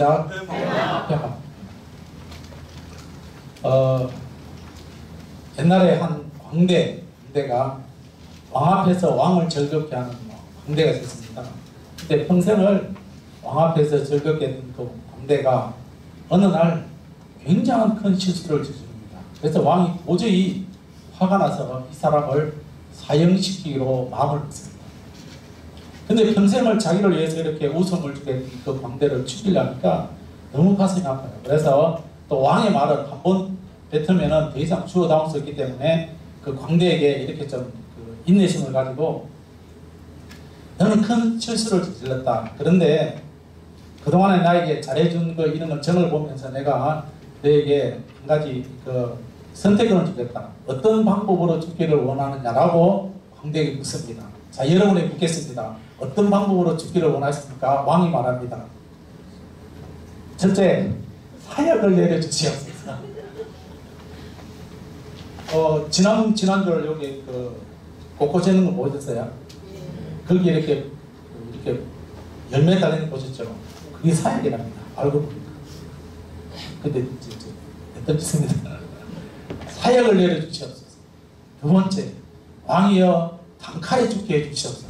시작. 회막. 옛날에 한 광대가 왕 앞에서 왕을 즐겁게 하는 광대가 있었습니다. 근데 평생을 왕 앞에서 즐겁게 했던 그 광대가 어느 날 굉장한 큰 실수를 저지릅니다. 그래서 왕이 도저히 화가 나서 이 사람을 사형시키기로 마음을 먹습니다. 근데 평생을 자기를 위해서 이렇게 웃음을 주게 했던 그 광대를 죽이려니까 너무 가슴이 아파요. 그래서 또 왕의 말을 한번 뱉으면 더 이상 주워 담을 수 없기 때문에 그 광대에게 이렇게 좀 인내심을 가지고 너는 큰 실수를 저질렀다. 그런데 그동안에 나에게 잘해준 거 이런 걸 정을 보면서 내가 너에게 한 가지 선택을 주겠다. 어떤 방법으로 죽기를 원하느냐라고 광대에게 묻습니다. 자, 여러분에게 묻겠습니다. 어떤 방법으로 죽기를 원하십니까? 왕이 말합니다. 첫째, 사약을 내려주시옵소서. 지난주를 여기 곳곳에 있는 거 보셨어요? 거기 이렇게 열매 달리는 거 보셨죠? 그게 사약이랍니다. 알고 보니까. 근데 어떤 짓입니다. 사약을 내려주시옵소서. 두 번째, 왕이여 단칼에 죽게 해주시옵소서.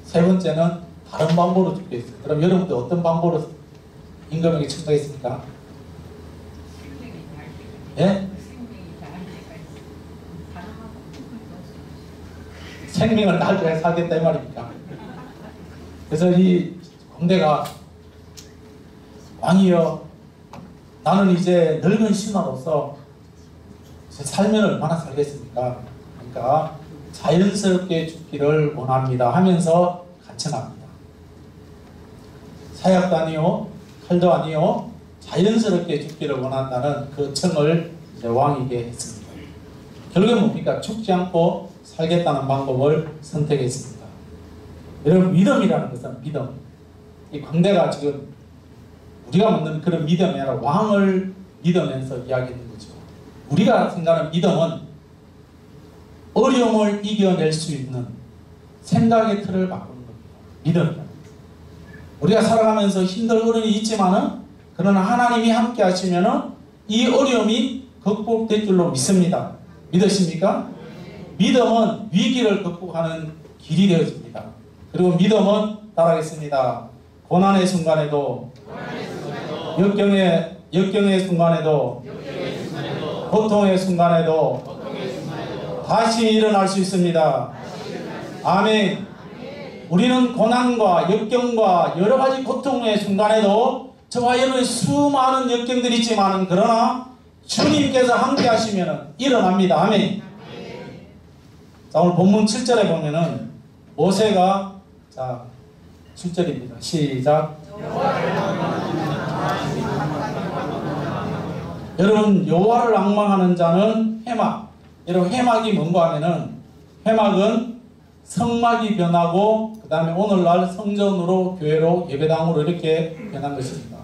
세 번째는 다른 방법으로 죽게 해주세요. 그럼 여러분들 어떤 방법으로 임금에게 청구했습니까? 예? 생명을 날까지 살겠다 이 말입니까? 그래서 이 광대가 왕이여 나는 이제 늙은 신하로서 살면 얼마나 살겠습니까? 그러니까 자연스럽게 죽기를 원합니다 하면서 간청합니다. 사약도 아니요 칼도 아니요 자연스럽게 죽기를 원한다는 그 청을 이제 왕에게 했습니다. 결국은 뭡니까? 죽지 않고 살겠다는 방법을 선택했습니다. 여러분 믿음이라는 것은 믿음. 이 광대가 지금 우리가 묻는 그런 믿음이 아니라 왕을 믿으면서 이야기하는 거죠. 우리가 생각하는 믿음은 어려움을 이겨낼 수 있는 생각의 틀을 바꾸는 겁니다. 믿음. 우리가 살아가면서 힘든 어려움이 있지만은 그러나 하나님이 함께 하시면은 이 어려움이 극복될 줄로 믿습니다. 믿으십니까? 믿음은 위기를 극복하는 길이 되어집니다. 그리고 믿음은 따라하겠습니다. 고난의 순간에도 역경의 순간에도 고통의 순간에도 다시 일어날 수 있습니다. 아멘. 우리는 고난과 역경과 여러 가지 고통의 순간에도 저와 여러분의 수많은 역경들이 있지만 그러나 주님께서 함께 하시면 일어납니다. 아멘. 자, 오늘 본문 7절에 보면은 모세가 7절입니다. 시작. 여러분 여호와를 앙망하는 자는 회막. 여러분 회막이 뭔가 하면은 회막은 성막이 변하고 그 다음에 오늘날 성전으로 교회로 예배당으로 이렇게 변한 것입니다.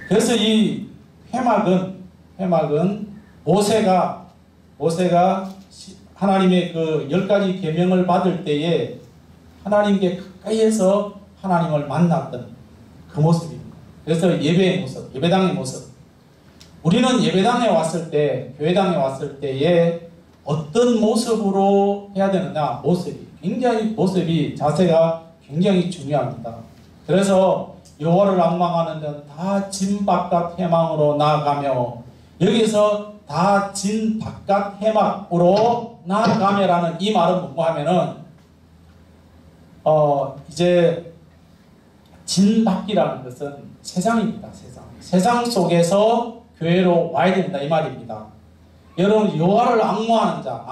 그래서 이 회막은 모세가 하나님의 그 10가지 계명을 받을 때에 하나님께 가까이에서 하나님을 만났던 그 모습입니다. 그래서 예배의 모습, 예배당의 모습. 우리는 예배당에 왔을 때, 교회당에 왔을 때에 어떤 모습으로 해야 되느냐? 모습이, 자세가 굉장히 중요합니다. 그래서 여호와를 앙망하는 자는 다 진 바깥 회망으로 나아가며 여기서 다 진 바깥 회막으로 나아가며라는 이 말은 뭔가 하면은 이제 진 밖이라는 것은 세상입니다. 세상 속에서 교회로 와야 된다 이 말입니다. 여러분 여호와를 앙모하는 자,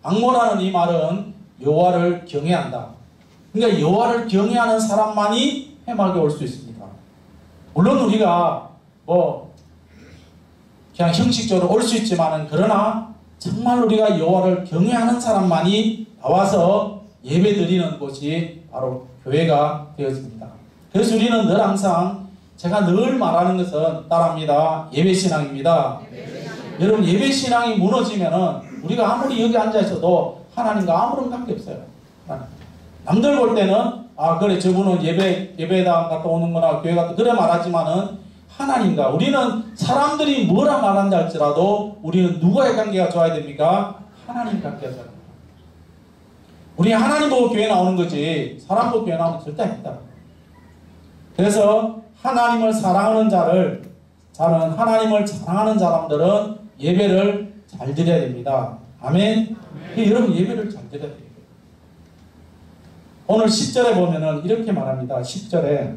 앙모라는 이 말은 여호와를 경외한다. 그러니까 여호와를 경외하는 사람만이 회막에 올 수 있습니다. 물론 우리가 그냥 형식적으로 올 수 있지만은 그러나 정말 우리가 여호와를 경외하는 사람만이 나와서 예배 드리는 곳이 바로 교회가 되어집니다. 그래서 우리는 늘 항상 제가 늘 말하는 것은 따라합니다. 예배신앙입니다. 여러분 예배신앙이 무너지면은 우리가 아무리 여기 앉아 있어도 하나님과 아무런 관계 없어요. 남들 볼 때는 아 그래 저분은 예배당 갔다 오는구나 교회 갔다 그래 말하지만은 하나님과 우리는 사람들이 뭐라 말한다 할지라도 우리는 누구와의 관계가 좋아야 됩니까? 하나님 관계가 좋아야 됩니다. 우리 하나님 보고 교회 나오는 거지 사람 보고 교회 나오는 건 절대 아닙니다. 그래서 하나님을 사랑하는 하나님을 사랑하는 사람들은 예배를 잘 드려야 됩니다. 아멘. 여러분 예배를 잘 드려야 돼요. 오늘 10절에 보면은 이렇게 말합니다. 10절에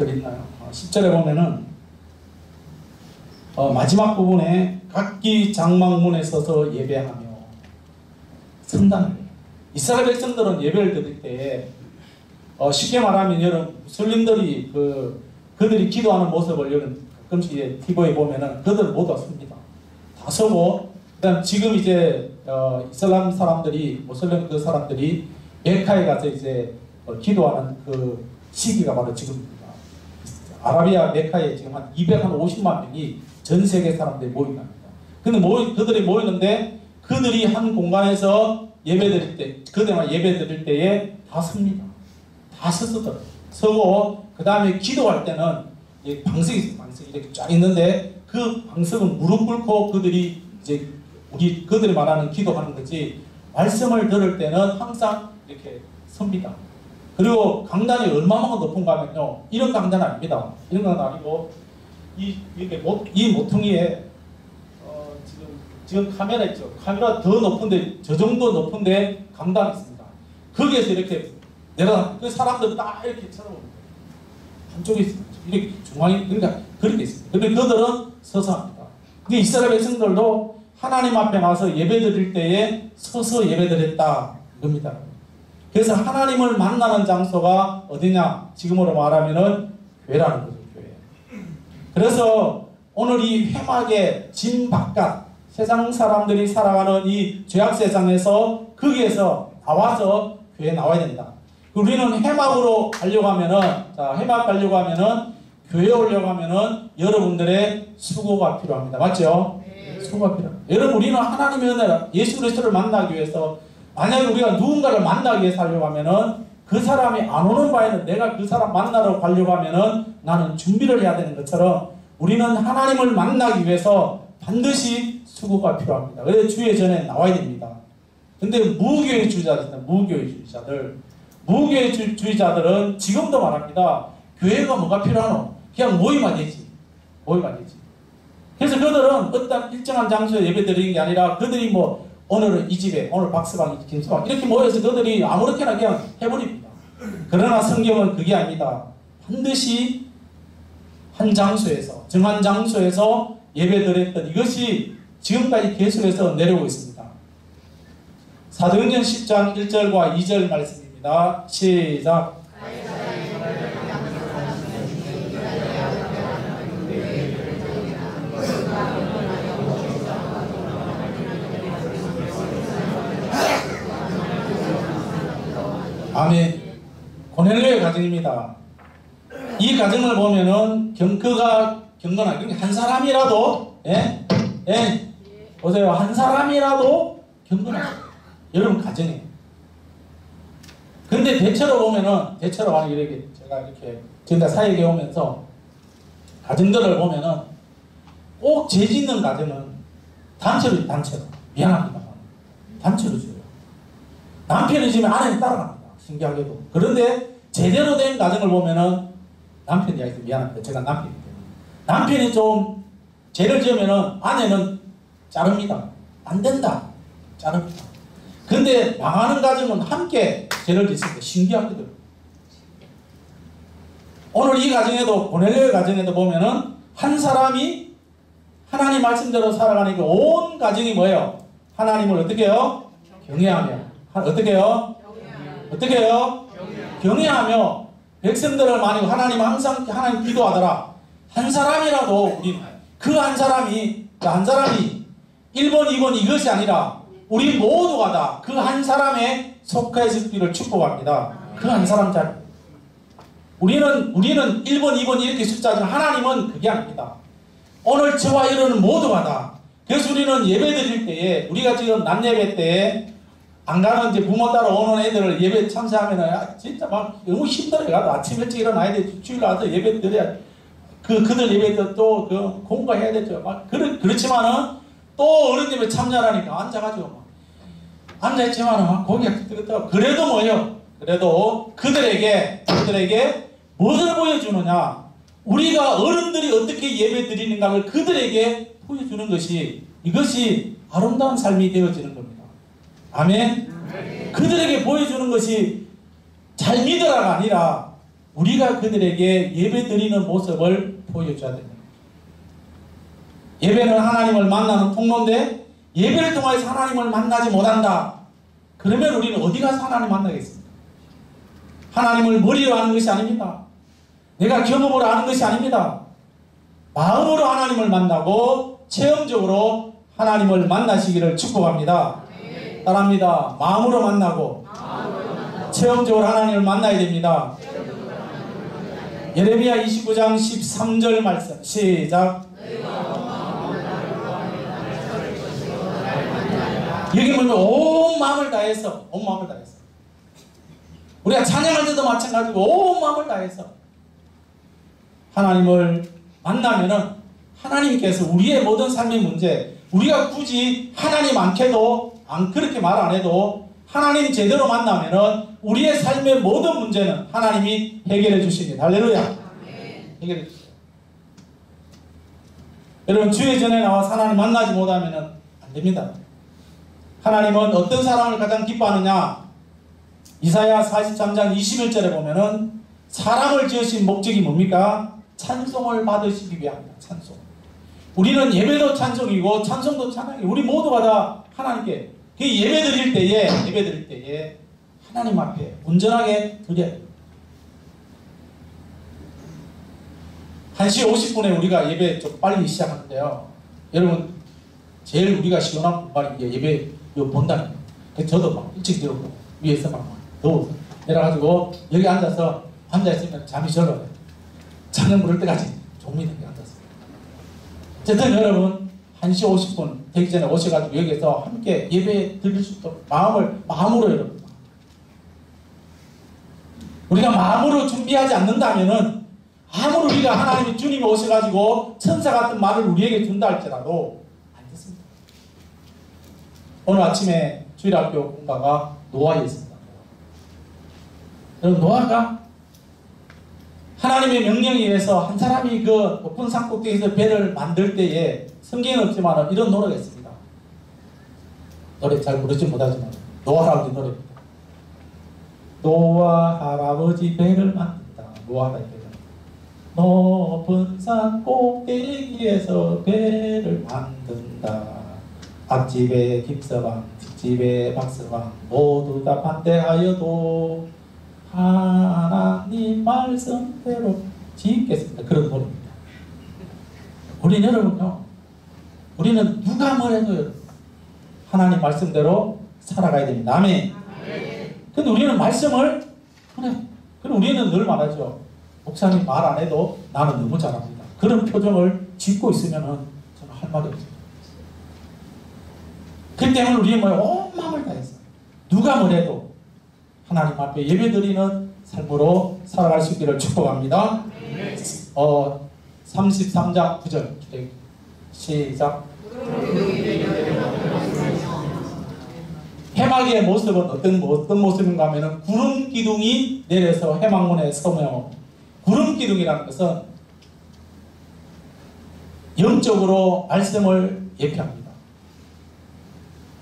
있나요? 10절에 보면은 마지막 부분에 각기 장막문에 서서 예배하며 선단을 이스라엘 백성들은 예배를 드릴 때 쉽게 말하면 여러분 무슬림들이 그들이 기도하는 모습을 여러분 가끔씩 TV에 보면은 그들 모두 섭니다. 다 서고 그다음 지금 이제 이슬람 사람들이 무슬림 그 사람들이 메카에 가서 이제 기도하는 그 시기가 바로 지금입니다. 아라비아 메카에 지금 한 250만 명이 전 세계 사람들이 모인답니다. 근데 그들이 모이는데 그들이 한 공간에서 예배드릴 때 그들만 예배드릴 때에 다 섭니다. 다 서고 그 다음에 기도할 때는 방석이 있어요. 방석이 이렇게 쫙 있는데 그 방석은 무릎 꿇고 그들이 이제 그들이 말하는 기도하는 거지 말씀을 들을 때는 항상 이렇게 섭니다. 그리고 강단이 얼마만큼 높은가 하면요 이런 강단은 아닙니다. 이런 강단 아니고 이 모퉁이에 지금 카메라 있죠. 카메라 더 높은데 저 정도 높은데 강단이 있습니다. 거기에서 이렇게 그 사람들 딱 이렇게 쳐다봅니다. 한쪽에 있습니다. 이렇게 중앙에 그러니까 그렇게 있습니다. 근데 그들은 서서 합니다. 근데 이스라엘 백성들도 하나님 앞에 나서 예배드릴 때에 서서 예배드렸다 이겁니다. 그래서 하나님을 만나는 장소가 어디냐? 지금으로 말하면은 교회라는 거죠. 교회. 그래서 오늘 이 회막의 진 바깥 세상 사람들이 살아가는 이 죄악 세상에서 거기에서 나와서 교회에 나와야 된다. 우리는 해막으로 가려고 하면은 해막 가려고 하면은 교회에 오려고 하면은 여러분들의 수고가 필요합니다. 맞죠? 네. 수고가 필요합니다. 여러분 우리는 하나님의 은혜를 예수 그리스도를 만나기 위해서 만약에 우리가 누군가를 만나기 위해서 하려고 하면은 그 사람이 안 오는 바에는 내가 그 사람 만나러 가려고 하면은 나는 준비를 해야 되는 것처럼 우리는 하나님을 만나기 위해서 반드시 수고가 필요합니다. 그래서 주의 전에 나와야 됩니다. 근데 무교회주의자들은 지금도 말합니다. 교회가 뭐가 필요하노? 그냥 모이면 되지. 그래서 그들은 어떤 일정한 장소에 예배 드리는 게 아니라 그들이 오늘은 이 집에, 오늘 박스방, 김수방 이렇게 모여서 그들이 아무렇게나 그냥 해버립니다. 그러나 성경은 그게 아닙니다. 반드시 한 장소에서, 정한 장소에서 예배 드렸던 이것이 지금까지 계속해서 내려오고 있습니다. 사도행전 10장 1절과 2절 말씀입니다. 시작. 아멘. 고넬료의 가정입니다. 이 가정을 보면은 그가 경건하게 한 사람이라도 보세요. 한 사람이라도 경건하게 여러분 가정에. 근데 대체로 만약 이렇게 제가 이렇게 지금까지 사역에 오면서 가정들을 보면은 꼭 죄 짓는 가정은 단체로 미안합니다. 단체로 줘요. 남편이 지면 아내는 따라갑니다. 신기하게도. 그런데 제대로 된 가정을 보면은 남편이 아니고 미안합니다. 제가 남편이기 때문에. 남편이 좀 죄를 지으면은 아내는 자릅니다. 안 된다. 자릅니다. 근데 망하는 가정은 함께 죄를 짓습니다. 신기하거든요. 오늘 이 가정에도 고넬료의 가정에도 보면은 한 사람이 하나님 말씀대로 살아가니까 온 가정이 뭐예요? 하나님을 어떻게 해요? 경외하며. 어떻게 해요? 어떻게 해요? 경외하며 백성들을 많이 하나님 항상 하나님 기도하더라. 한 사람이라도 우리 그 한 사람이 1번 2번 이것이 아니라 우리 모두가 다 그 한 사람의 속해서 있기를 축복합니다. 그 한 사람 잘 우리는 1번 2번 이렇게 숫자지만 하나님은 그게 아닙니다. 오늘 저와 여러분은 모두가 다. 그래서 우리는 예배 드릴 때에 우리가 지금 낮 예배 때에 안 가는 이제 부모 따라 오는 애들을 예배 참석하면은 진짜 막 너무 힘들어가지고 아침 일찍 일어나야 돼. 주일 와서 예배 드려야 그들 예배 또 공부해야 되죠. 막 그렇지만은 또 어른 예배 참여하니까 앉아가지고 막 앉아있지만은 막 고개가 끄덕끄덕. 그래도 뭐요? 그래도 그들에게 무엇을 보여주느냐? 우리가 어른들이 어떻게 예배 드리는가를 그들에게 보여주는 것이 이것이 아름다운 삶이 되어지는 겁니다. 아멘? 그들에게 보여주는 것이 잘 믿으라가 아니라 우리가 그들에게 예배 드리는 모습을 보여줘야 됩니다. 예배는 하나님을 만나는 통로인데 예배를 통해서 하나님을 만나지 못한다. 그러면 우리는 어디 가서 하나님 만나겠습니까? 하나님을 머리로 아는 것이 아닙니다. 내가 경험으로 아는 것이 아닙니다. 마음으로 하나님을 만나고 체험적으로 하나님을 만나시기를 축복합니다. 따라합니다. 마음으로 만나고 체험적으로 하나님을 만나야 됩니다. 예레미야 29장 13절 말씀 시작. 여기 보면 온 마음을 다해서 우리가 찬양할 때도 마찬가지고 온 마음을 다해서 하나님을 만나면은 하나님께서 우리의 모든 삶의 문제, 우리가 굳이 하나님 않게도 그렇게 말 안 해도 하나님 제대로 만나면은 우리의 삶의 모든 문제는 하나님이 해결해 주십니다. 할렐루야. 해결해 주세요. 여러분 주의 전에 나와서 하나님 만나지 못하면은 안 됩니다. 하나님은 어떤 사람을 가장 기뻐하느냐? 이사야 43장 21절에 보면은 사람을 지으신 목적이 뭡니까? 찬송을 받으시기 위함이다. 찬송. 우리는 예배도 찬송이고 찬송도 찬양이고 우리 모두가 다 하나님께 예배 드릴 때에 하나님 앞에 온전하게 드려야 돼요. 1시 50분에 우리가 예배 좀 빨리 시작하는데요. 여러분 제일 우리가 시원한 공간이 예배 본다는 거예요. 저도 막 일찍 들어오고 위에서 막 더워서 내려가지고 여기 앉아있으면 잠이 절어요. 찬양 부를 때까지 종민하게 앉았어요. 어쨌든 여러분 1시 50분 되기 전에 오셔가지고 여기서 함께 예배 드릴 수 있도록 마음으로 여러분 우리가 마음으로 준비하지 않는다면은 아무리 우리가 하나님이 주님이 오셔가지고 천사 같은 말을 우리에게 준다 할지라도 안 됐습니다. 오늘 아침에 주일학교 공가가 노아에 있습니다. 여러분 노아가 하나님의 명령에 의해서 한 사람이 그 높은 산 꼭대기에서 배를 만들 때에 성경은 없지만 이런 노래가 있습니다. 노래 잘 부르지 못하지만 노아 할아버지 노래입니다. 노아 할아버지 배를 만든다. 노아 할아버지 배를 높은 산 꼭대기에서 배를 만든다. 앞집에 김서방 뒷집에 박서방 모두 다 반대하여도 하나님 말씀대로 짓겠습니다. 그런 노래입니다. 우리 여러분요, 우리는 누가 뭐래도 하나님 말씀대로 살아가야 됩니다. 아멘. 근데 우리는 말씀을 그래 우리는 늘 말하죠. 목사님 말 안 해도 나는 너무 잘합니다. 그런 표정을 짓고 있으면은 저는 할 말이 없습니다. 그 때문에 우리는 온 마음을 다해서 누가 뭐래도 하나님 앞에 예배드리는 삶으로 살아갈 수 있기를 축복합니다. 33장 9절 시작. 해마기의 모습은 어떤 모습인가 하면 구름 기둥이 내려서 해망문에 서며 구름 기둥이라는 것은 영적으로 말씀을 예표합니다.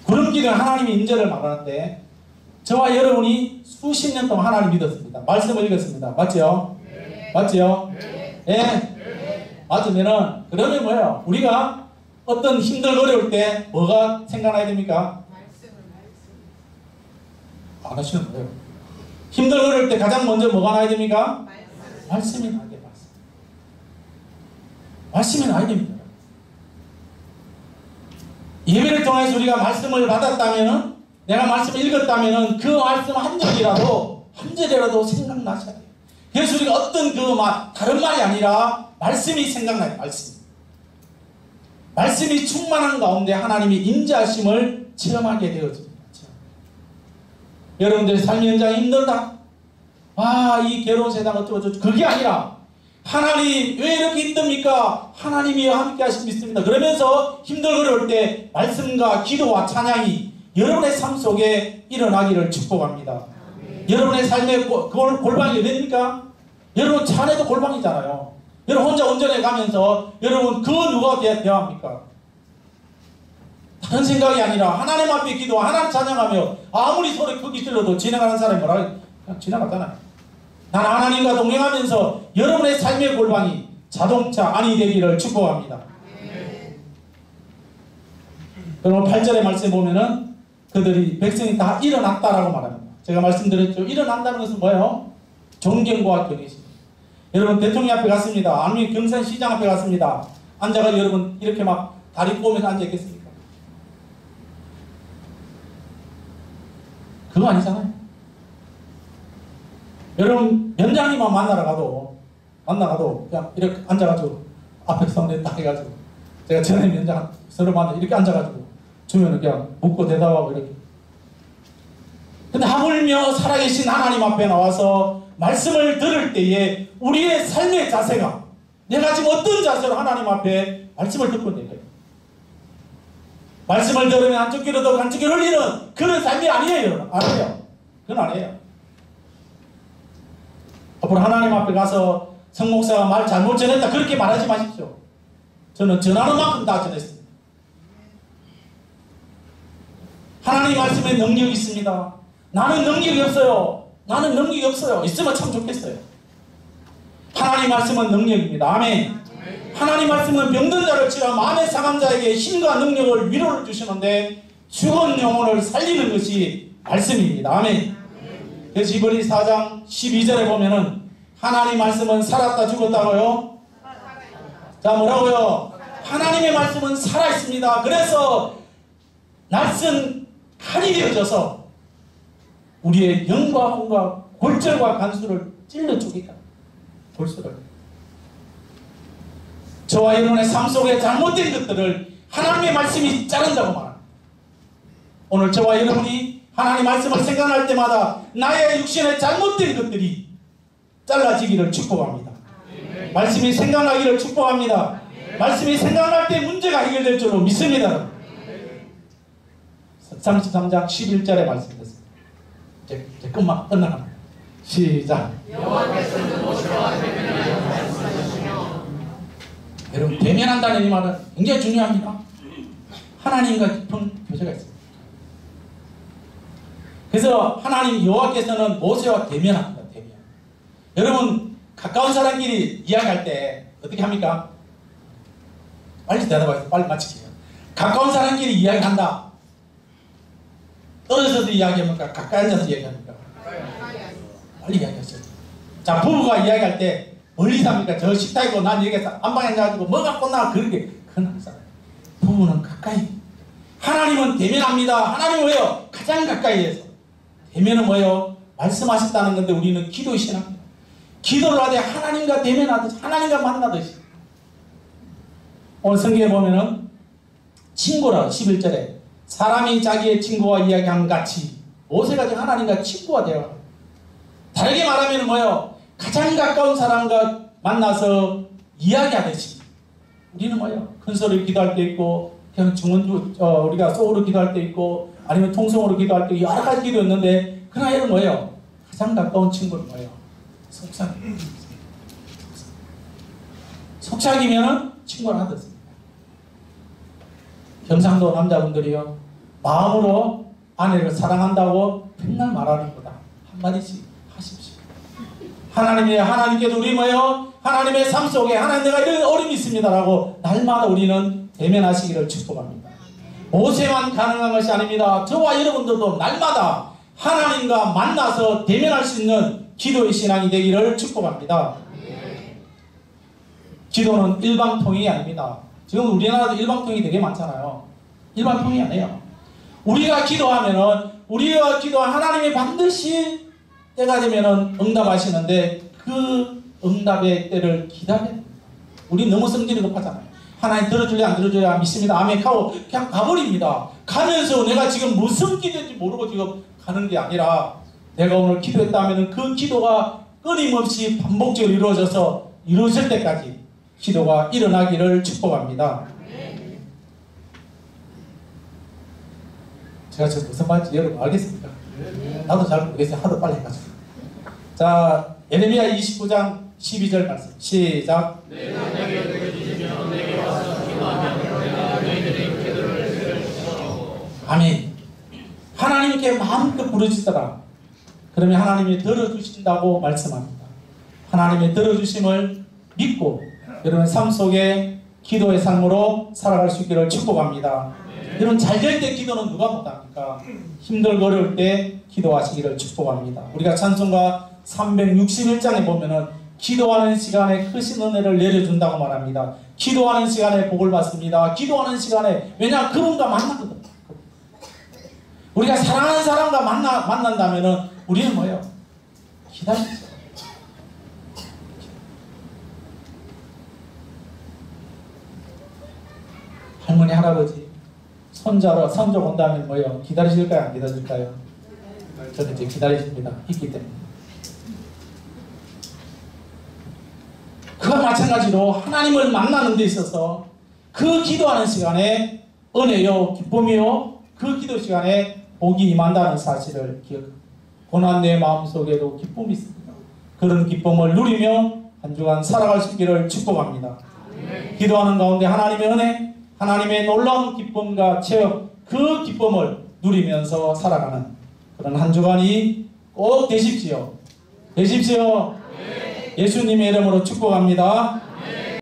구름 기둥은 하나님의 인재를 말하는데 저와 여러분이 수십 년 동안 하나님 믿었습니다. 말씀을 읽었습니다. 맞죠? 네. 맞죠? 네. 네. 맞으면은 그러면 뭐예요? 우리가 어떤 힘들고 어려울 때 뭐가 생각나야 됩니까? 안 하시는 거예요. 힘들고 어려울 때 가장 먼저 뭐가 나야 됩니까? 말씀이 나야 돼요. 말씀이 나야 됩니다. 예배를 통해서 우리가 말씀을 받았다면은 내가 말씀을 읽었다면은 그 말씀 한 절이라도 생각나셔야 돼요. 그래서 우리가 어떤 다른 말이 아니라 말씀이 생각나요. 말씀이 충만한 가운데 하나님이 인자하심을 체험하게 되어집니다. 여러분들 삶의 현장이 힘들다. 아, 이 괴로운 세상 어쩌고저쩌고. 그게 아니라 하나님 왜 이렇게 힘듭니까? 하나님이 함께 하시고 믿습니다. 그러면서 힘들고 때 말씀과 기도와 찬양이 여러분의 삶 속에 일어나기를 축복합니다. 여러분의 삶의 골방이 어딥니까? 여러분 차 안에도 골방이잖아요. 여러분 혼자 운전해 가면서 여러분 그 누가 대화합니까? 다른 생각이 아니라 하나님 앞에 기도, 하나님 찬양하며 아무리 소리 크게 질러도 지나가는 사람이 뭐라 그냥 지나갔잖아요. 나는 하나님과 동행하면서 여러분의 삶의 골방이 자동차 안이 되기를 축복합니다. 그럼 8절의 말씀에 보면은 그들이 백성이 다 일어났다라고 말합니다. 제가 말씀드렸죠. 일어난다는 것은 뭐예요? 존경과 경외심. 여러분 대통령 앞에 갔습니다. 아니면 경산시장 앞에 갔습니다. 앉아가지고 여러분 이렇게 막 다리 꼬면서 앉아있겠습니까? 그거 아니잖아요. 여러분 면장님만 만나가도 그냥 이렇게 앉아가지고 앞에 성대 딱 해가지고 제가 전에 면장 서로 만나 이렇게 앉아가지고 주면은 그냥 묻고 대답하고 이렇게. 근데 하물며 살아계신 하나님 앞에 나와서 말씀을 들을 때에 우리의 삶의 자세가 내가 지금 어떤 자세로 하나님 앞에 말씀을 듣고 있는 거예요. 말씀을 들으면 한쪽 귀로 듣고 한쪽 귀로 흘리는 그런 삶이 아니에요. 여러분. 아니에요. 그건 아니에요. 앞으로 하나님 앞에 가서 성목사가 말 잘못 전했다 그렇게 말하지 마십시오. 저는 전하는 만큼 다 전했습니다. 하나님 말씀에 능력이 있습니다. 나는 능력이 없어요. 나는 능력이 없어요. 있으면 참 좋겠어요. 하나님 말씀은 능력입니다. 아멘. 하나님 말씀은 병든 자를 치라 마음의 상한 자에게 힘과 능력을 위로를 주시는데 죽은 영혼을 살리는 것이 말씀입니다. 아멘. 그래서 히브리 4장 12절에 보면은 하나님 말씀은 살았다 죽었다고요? 자 뭐라고요? 하나님의 말씀은 살아있습니다. 그래서 날쌘 칼이 되어져서 우리의 영과 혼과 골절과 간수를 찔러 죽이까 골수를 저와 여러분의 삶 속에 잘못된 것들을 하나님의 말씀이 자른다고 말합니다. 오늘 저와 여러분이 하나님 말씀을 생각할 때마다 나의 육신의 잘못된 것들이 잘라지기를 축복합니다. 말씀이 생각나기를 축복합니다. 말씀이 생각날 때 문제가 해결될 줄로 믿습니다. 33장 11절의 말씀 됐습니다. 이제 끝나갑니다. 시작. 여러분 대면한다는 이 말은 굉장히 중요합니다. 하나님과 깊은 교제가 있습니다. 그래서 하나님 여호와께서는 모세와 대면합니다. 대면. 여러분 가까운 사람끼리 이야기할 때 어떻게 합니까? 빨리 대답하세요. 빨리 마치세요. 가까운 사람끼리 이야기한다. 떨어져서 이야기합니까? 가까이 앉아서 이야기합니까? 빨리 이야기하세요. 자 부부가 이야기할 때 멀리서 합니까? 저 식탁이고 난 여기서 안방에 앉아가지고 뭐 갖고 나 그렇게 그건 항상 부부는 가까이 하나님은 대면합니다. 하나님은 왜요? 가장 가까이에서 대면은 뭐예요? 말씀하셨다는 건데 우리는 기도의 신앙입니다. 기도를 하되 하나님과 대면하듯이 하나님과 만나듯이 오늘 성경에 보면은 친구라 11절에 사람이 자기의 친구와 이야기함 같이 모세가 지금 하나님과 친구가 되어 다르게 말하면 뭐예요? 가장 가까운 사람과 만나서 이야기하듯이 우리는 뭐예요? 큰 소리로 기도할 때 있고 그냥 우리가 소으로 기도할 때 있고 아니면 통성으로 기도할 때 여러 가지 기도 있는데 그러나 얘는 뭐예요? 가장 가까운 친구는 뭐예요? 속삭임. 속삭이면은 친구를 하듯습니다. 경상도 남자분들이요 마음으로 아내를 사랑한다고 맨날 말하는 거다. 한마디씩 하십시오. 하나님께도 우리 뭐예요? 하나님의 삶 속에 하나님 내가 이런 어려움이 있습니다라고 날마다 우리는 대면하시기를 축복합니다. 모세만 가능한 것이 아닙니다. 저와 여러분들도 날마다 하나님과 만나서 대면할 수 있는 기도의 신앙이 되기를 축복합니다. 기도는 일방통행이 아닙니다. 지금 우리나라도 일방통행이 되게 많잖아요. 일방통행이 아니에요. 우리가 기도하면은 우리가 기도한 하나님이 반드시 때가 되면은 응답하시는데 그 응답의 때를 기다려야 됩니다. 우리 너무 성질이 높았잖아요. 하나님 들어줄래 안 들어줘야 믿습니다. 아멘 하고 그냥 가버립니다. 가면서 내가 지금 무슨 기도인지 모르고 지금 하는 게 아니라 내가 오늘 기도했다면 그 기도가 끊임없이 반복적으로 이루어져서 이루어질 때까지 기도가 일어나기를 축복합니다. 제가 지금 무슨 말인지 여러분 알겠습니까? 나도 잘 모르겠어요. 하도 빨리 해가지고. 자, 예레미야 29장 12절 말씀 시작. 내가 내게 들려주시면 내게 와서 기도하면 내가 너희들의 기도를 들으시고. 아멘. 하나님께 마음껏 부르짖어라. 그러면 하나님이 들어주신다고 말씀합니다. 하나님의 들어주심을 믿고 여러분 삶 속에 기도의 삶으로 살아갈 수 있기를 축복합니다. 여러분 잘 될 때 기도는 누가 못합니까? 힘들고 어려울 때 기도하시기를 축복합니다. 우리가 찬송가 361장에 보면은 기도하는 시간에 크신 은혜를 내려준다고 말합니다. 기도하는 시간에 복을 받습니다. 기도하는 시간에, 왜냐 그분과 만나거든. 우리가 사랑하는 사람과 만난다면은 우리는 뭐예요? 기다리죠. 할머니, 할아버지, 손주 온다면 뭐예요? 기다리실까요? 안 기다릴까요? 저는 이제 기다리십니다. 있기 때문에. 그와 마찬가지로 하나님을 만나는 데 있어서 그 기도하는 시간에 은혜요, 기쁨이요, 그 기도 시간에 복이 임한다는 사실을 기억합니다. 고난 내 마음속에도 기쁨이 있습니다. 그런 기쁨을 누리며 한 주간 살아갈 수 있기를 축복합니다. 기도하는 가운데 하나님의 은혜, 하나님의 놀라운 기쁨과 체험, 그 기쁨을 누리면서 살아가는 그런 한 주간이 꼭 되십시오. 되십시오. 예수님의 이름으로 축복합니다.